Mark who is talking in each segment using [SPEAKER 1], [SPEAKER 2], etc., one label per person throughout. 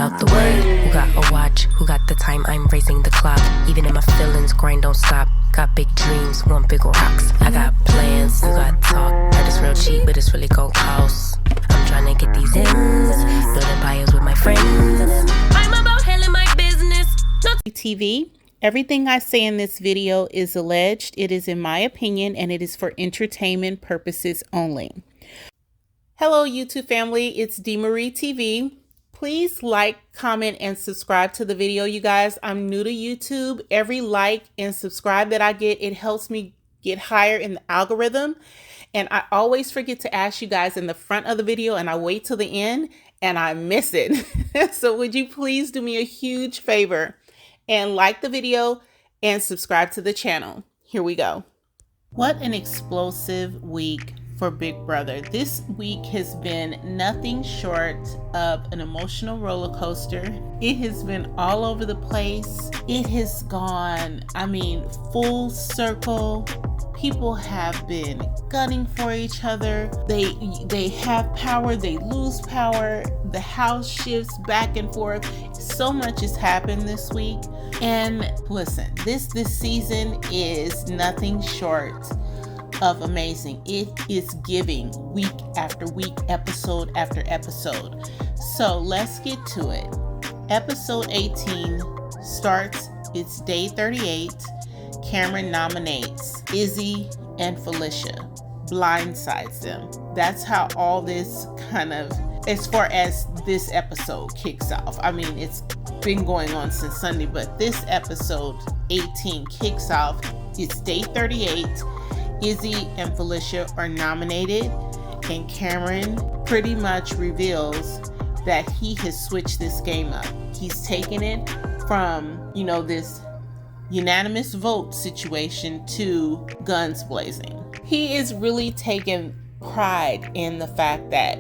[SPEAKER 1] out the way. Who got a watch? Who got the time? I'm racing the clock. Even in my feelings, grind don't stop. Got big dreams, want big rocks. I got plans, you got talk. Heard it's real cheap, but it's really gon' cost. I'm tryna get these ends, building empires with my friends. I'm about handling my business.
[SPEAKER 2] TV. Everything I say in this video is alleged. It is in my opinion, and it is for entertainment purposes only. Hello, YouTube family. It's DMarie TV. Please like, comment, and subscribe to the video, you guys. I'm new to YouTube. Every like and subscribe that I get, it helps me get higher in the algorithm. And I always forget to ask you guys in the front of the video, and I wait till the end and I miss it. So would you please do me a huge favor and like the video and subscribe to the channel. Here we go. What an explosive week for Big Brother. This week has been nothing short of an emotional roller coaster. It has been all over the place. It has gone, full circle. People have been gunning for each other. They have power, they lose power. The house shifts back and forth. So much has happened this week. And listen, this season is nothing short of amazing. It is giving week after week, episode after episode. So let's get to it. Episode 18 starts. It's day 38. Cameron nominates Izzy and Felicia, blindsides them. That's how all this kind of, as far as this episode kicks off. It's been going on since Sunday, but this episode 18 kicks off. It's day 38. Izzy and Felicia are nominated, and Cameron pretty much reveals that he has switched this game up. He's taken it from, this unanimous vote situation to guns blazing. He is really taking pride in the fact that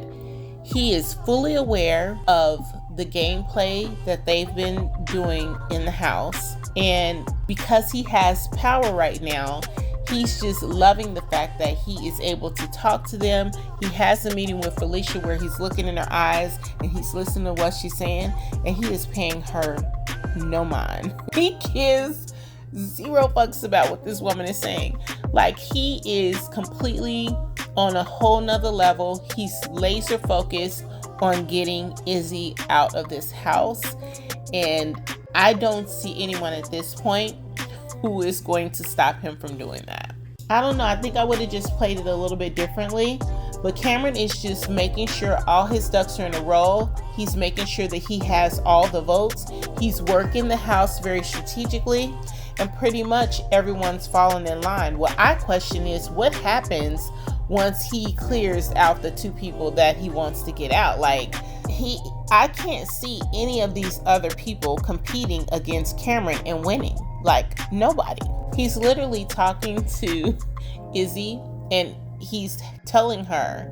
[SPEAKER 2] he is fully aware of the gameplay that they've been doing in the house. And because he has power right now, he's just loving the fact that he is able to talk to them. He has a meeting with Felicia where he's looking in her eyes and he's listening to what she's saying, and he is paying her no mind. He gives zero fucks about what this woman is saying. He is completely on a whole nother level. He's laser focused on getting Izzy out of this house, and I don't see anyone at this point who is going to stop him from doing that. I don't know. I think I would have just played it a little bit differently, but Cameron is just making sure all his ducks are in a row. He's making sure that he has all the votes. He's working the house very strategically, and pretty much everyone's falling in line. What I question is what happens once he clears out the two people that he wants to get out. I can't see any of these other people competing against Cameron and winning. Nobody. He's literally talking to Izzy and he's telling her,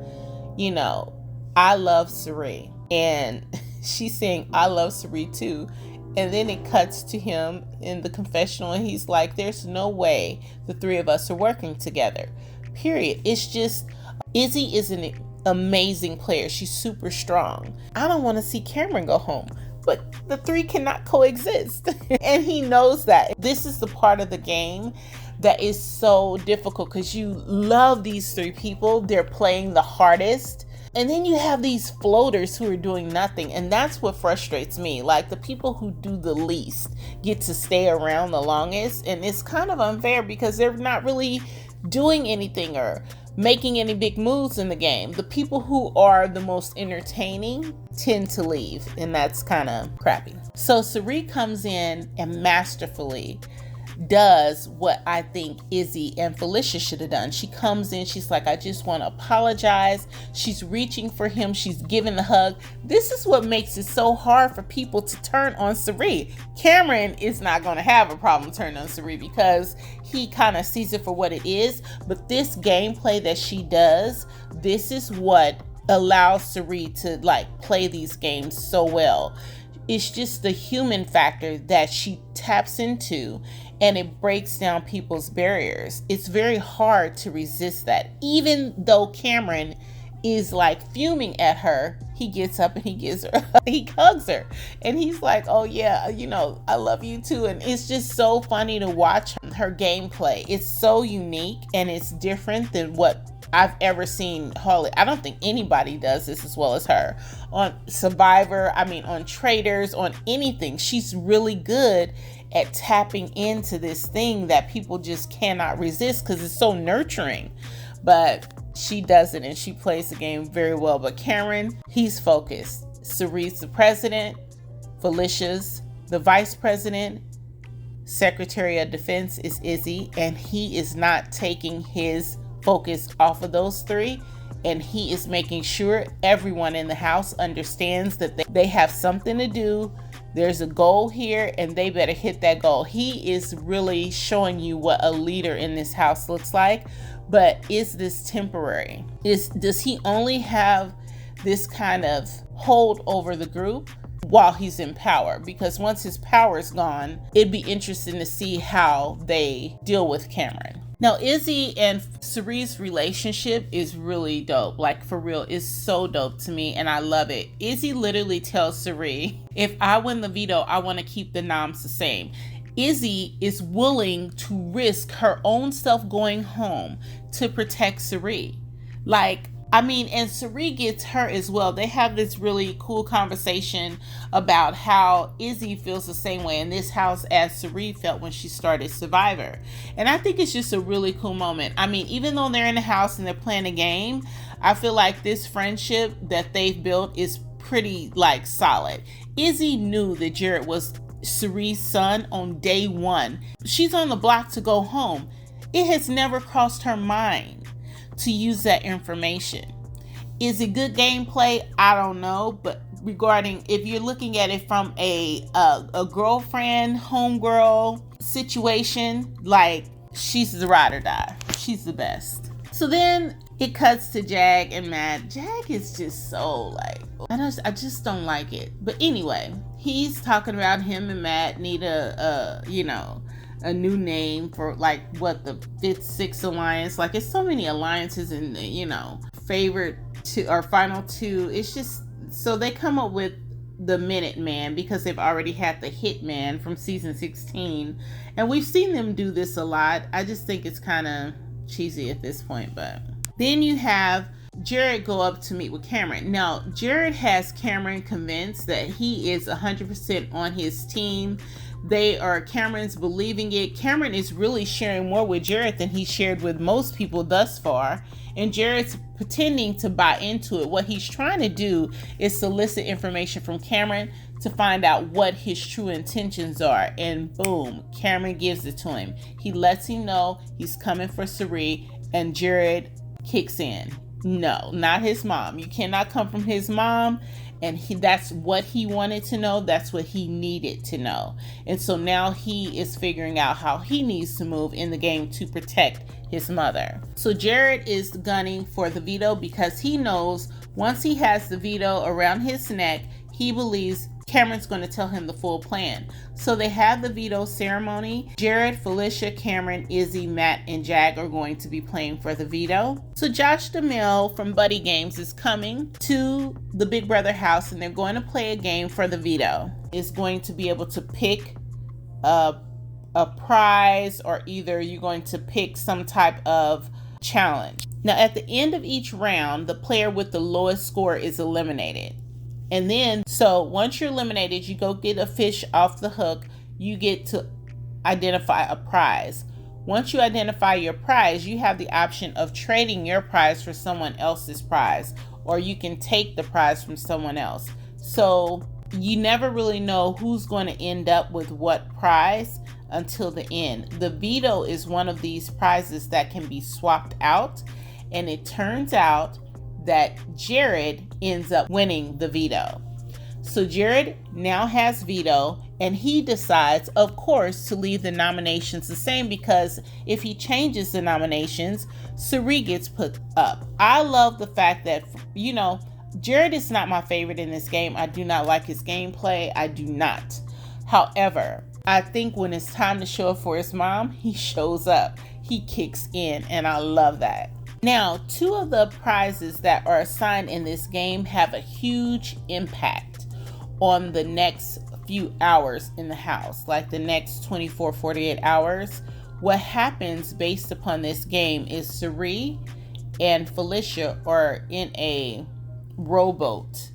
[SPEAKER 2] I love Cirie. And she's saying, I love Cirie too. And then it cuts to him in the confessional and he's like, there's no way the three of us are working together. Period. It's just, Izzy is an amazing player. She's super strong. I don't want to see Cameron go home, but the three cannot coexist. And he knows that. This is the part of the game that is so difficult because you love these three people. They're playing the hardest. And then you have these floaters who are doing nothing. And that's what frustrates me. The people who do the least get to stay around the longest. And it's kind of unfair because they're not really doing anything or making any big moves in the game. The people who are the most entertaining tend to leave, and that's kind of crappy. So Cirie comes in and masterfully does what I think Izzy and Felicia should have done. She comes in, she's like, I just want to apologize. She's reaching for him. She's giving the hug. This is what makes it so hard for people to turn on Cirie. Cameron is not going to have a problem turning on Cirie because he kind of sees it for what it is. But this gameplay that she does, this is what allows Cirie to play these games so well. It's just the human factor that she taps into, and it breaks down people's barriers. It's very hard to resist that. Even though Cameron is like fuming at her, he gets up and he hugs her. And he's like, oh yeah, I love you too. And it's just so funny to watch her gameplay. It's so unique and it's different than what I've ever seen Holly. I don't think anybody does this as well as her. On Survivor, on Traders, on anything. She's really good at tapping into this thing that people just cannot resist because it's so nurturing. But she does it and she plays the game very well. But Cameron, he's focused. Cerie's the president. Felicia's the vice president. Secretary of Defense is Izzy, and he is not taking his focus off of those three, and he is making sure everyone in the house understands that they have something to do. There's a goal here and they better hit that goal. He is really showing you what a leader in this house looks like. But is this temporary? Does he only have this kind of hold over the group while he's in power? Because once his power is gone, it'd be interesting to see how they deal with Cameron. Now, Izzy and Cerie's relationship is really dope. Like, for real, it's so dope to me, and I love it. Izzy literally tells Cerie, if I win the veto, I want to keep the noms the same. Izzy is willing to risk her own self going home to protect Cerie. And Cerie gets her as well. They have this really cool conversation about how Izzy feels the same way in this house as Cerie felt when she started Survivor. And I think it's just a really cool moment. Even though they're in the house and they're playing a game, I feel like this friendship that they've built is pretty solid. Izzy knew that Jared was Cerie's son on day one. She's on the block to go home. It has never crossed her mind to use that information. Is it good gameplay? I don't know, but regarding if you're looking at it from a girlfriend, homegirl situation, she's the ride or die. She's the best. So then it cuts to Jag and Matt. Jag is just so I just don't like it. But anyway, he's talking about him and Matt need a new name for the fifth, sixth alliance. It's so many alliances in the, favorite two or final two. It's just, so they come up with the Minuteman because they've already had the Hitman from season 16. And we've seen them do this a lot. I just think it's kind of cheesy at this point. But then you have Jared go up to meet with Cameron. Now, Jared has Cameron convinced that he is 100% on his team. Cameron's believing it. Cameron is really sharing more with Jared than he shared with most people thus far. And Jared's pretending to buy into it. What he's trying to do is solicit information from Cameron to find out what his true intentions are. And boom, Cameron gives it to him. He lets him know he's coming for Cerie, and Jared kicks in. No, not his mom. You cannot come from his mom. And that's what he wanted to know. That's what he needed to know. And so now he is figuring out how he needs to move in the game to protect his mother. So Jared is gunning for the veto because he knows once he has the veto around his neck, he believes Cameron's going to tell him the full plan. So they have the veto ceremony. Jared, Felicia, Cameron, Izzy, Matt, and Jag are going to be playing for the veto. So Josh DeMille from Buddy Games is coming to the Big Brother house, and they're going to play a game for the veto. It's going to be able to pick a prize, or either you're going to pick some type of challenge. Now, at the end of each round, the player with the lowest score is eliminated. And then, so once you're eliminated, you go get a fish off the hook. You get to identify a prize. Once you identify your prize, you have the option of trading your prize for someone else's prize, or you can take the prize from someone else. So you never really know who's going to end up with what prize until the end. The veto is one of these prizes that can be swapped out, and it turns out that Jared ends up winning the veto. So Jared now has veto, and he decides, of course, to leave the nominations the same, because if he changes the nominations, Cerie gets put up. I love the fact that, Jared is not my favorite in this game. I do not like his gameplay. I do not. However, I think when it's time to show up for his mom, he shows up. He kicks in, and I love that. Now, 2 of the prizes that are assigned in this game have a huge impact on the next few hours in the house, like the next 24, 48 hours. What happens based upon this game is Sari and Felicia are in a rowboat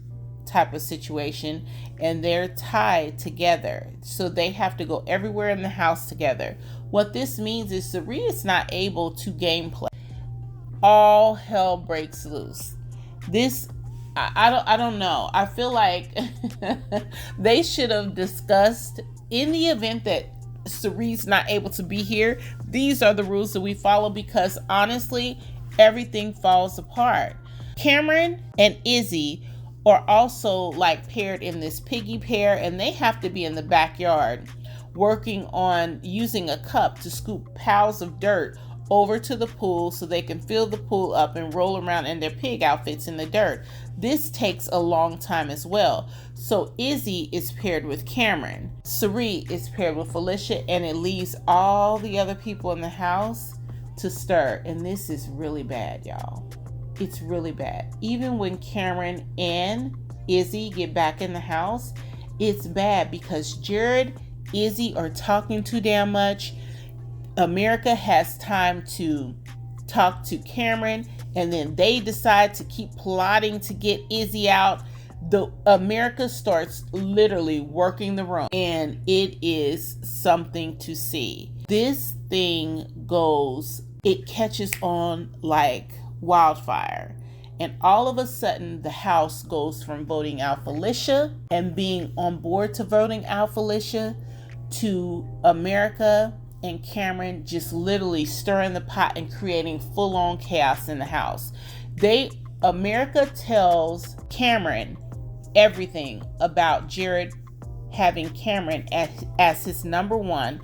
[SPEAKER 2] type of situation, and they're tied together, so they have to go everywhere in the house together. What this means is Sari is not able to gameplay. All hell breaks loose. This I don't know. I feel like they should have discussed, in the event that Sari's not able to be here, these are the rules that we follow, because honestly, everything falls apart. Cameron and Izzy are also like paired in this piggy pair, and they have to be in the backyard working on using a cup to scoop piles of dirt over to the pool so they can fill the pool up and roll around in their pig outfits in the dirt. This takes a long time as well. So Izzy is paired with Cameron. Sari is paired with Felicia, and it leaves all the other people in the house to stir. And this is really bad, y'all. It's really bad. Even when Cameron and Izzy get back in the house, it's bad because Jared, Izzy are talking too damn much. America has time to talk to Cameron, and then they decide to keep plotting to get Izzy out. The America starts literally working the room, and it is something to see. This thing it catches on like wildfire, and all of a sudden the house goes from voting out Felicia and being on board to voting out Felicia to America and Cameron just literally stirring the pot and creating full-on chaos in the house. America tells Cameron everything about Jared having Cameron as his number one,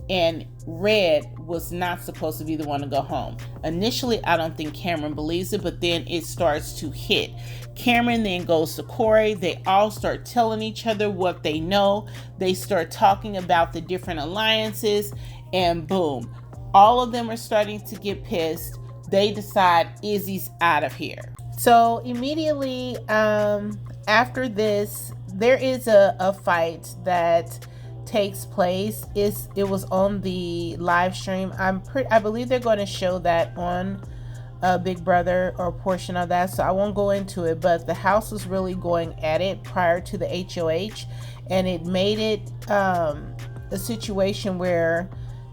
[SPEAKER 2] and Red was not supposed to be the one to go home. Initially, I don't think Cameron believes it, but then it starts to hit. Cameron then goes to Corey. They all start telling each other what they know. They start talking about the different alliances, and boom, all of them are starting to get pissed. They decide Izzy's out of here. So immediately after this, there is a fight that takes place. It was on the live stream. I believe they're going to show that on Big Brother, or a portion of that, so I won't go into it, but the house was really going at it prior to the HOH, and it made it a situation where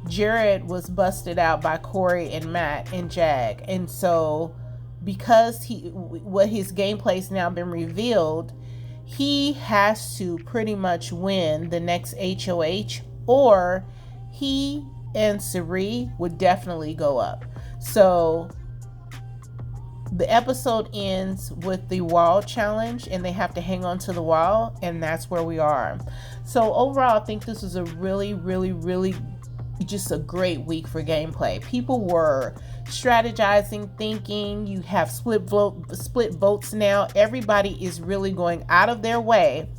[SPEAKER 2] Jared was busted out by Corey and Matt and Jag, and so because his gameplay's now been revealed, he has to pretty much win the next HOH, or he and Sari would definitely go up. So the episode ends with the wall challenge, and they have to hang on to the wall, and that's where we are. So overall, I think this was a really, really, really just a great week for gameplay. People were strategizing, thinking. You have split votes now. Everybody is really going out of their way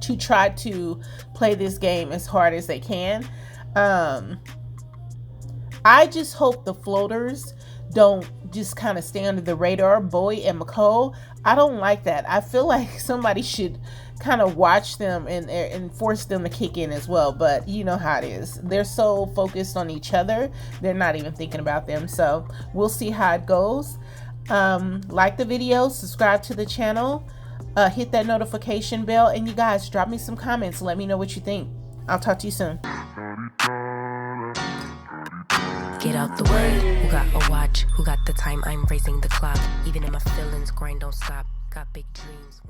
[SPEAKER 2] to try to play this game as hard as they can. I just hope the floaters don't just kind of stay under the radar. Bowie and McCole, I don't like that. I feel like somebody should kind of watch them and force them to kick in as well, but you know how it is. They're so focused on each other, they're not even thinking about them. So we'll see how it goes. Like the video, subscribe to the channel, hit that notification bell, and you guys drop me some comments. Let me know what you think. I'll talk to you soon.
[SPEAKER 1] Get out the way. Who got a watch? Who got the time? I'm raising the clock. Even if my feelings grind don't stop. Got big dreams.